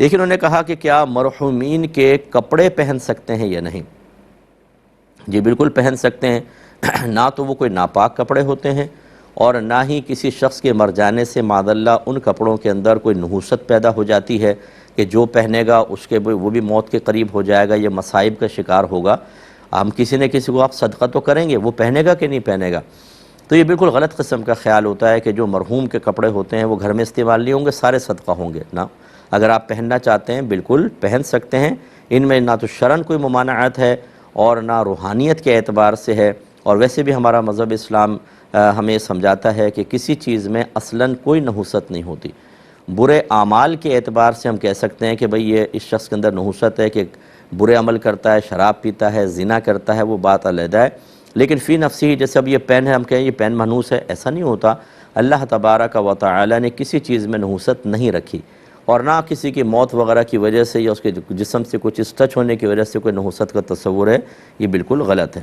لیکن انہوں نے کہا کہ کیا مرحومین کے کپڑے پہن سکتے ہیں یا نہیں؟ جی بالکل پہن سکتے ہیں، نہ تو وہ کوئی ناپاک کپڑے ہوتے ہیں اور نہ ہی کسی شخص کے مر جانے سے معاذ اللہ ان کپڑوں کے اندر کوئی نحوست پیدا ہو جاتی ہے کہ جو پہنے گا اس کے وہ بھی موت کے قریب ہو جائے گا، یہ مصائب کا شکار ہوگا۔ ہم کسی نہ کسی کو آپ صدقہ تو کریں گے، وہ پہنے گا کہ نہیں پہنے گا؟ تو یہ بالکل غلط قسم کا خیال ہوتا ہے کہ جو مرحوم کے کپڑے ہوتے ہیں وہ گھر میں استعمال نہیں ہوں گے، سارے صدقہ ہوں گے۔ نہ، اگر آپ پہننا چاہتے ہیں بالکل پہن سکتے ہیں، ان میں نہ تو شرعاً کوئی ممانعت ہے اور نہ روحانیت کے اعتبار سے ہے، اور ویسے بھی ہمارا مذہب اسلام ہمیں سمجھاتا ہے کہ کسی چیز میں اصلاً کوئی نحوست نہیں ہوتی۔ برے اعمال کے اعتبار سے ہم کہہ سکتے ہیں کہ بھئی یہ اس شخص کے اندر نحوست ہے کہ برے عمل کرتا ہے، شراب پیتا ہے، زنا کرتا ہے، وہ بات علیحدہ ہے، لیکن فی نفسی جیسے اب یہ پین ہے، ہم کہیں یہ پین منحوس ہے، ایسا نہیں ہوتا۔ اللہ تبارک و تعالی نے کسی چیز میں نحوست نہیں رکھی، اور نہ کسی کی موت وغیرہ کی وجہ سے یا اس کے جسم سے کچھ ٹچ ہونے کی وجہ سے کوئی نحوست کا تصور ہے، یہ بالکل غلط ہے۔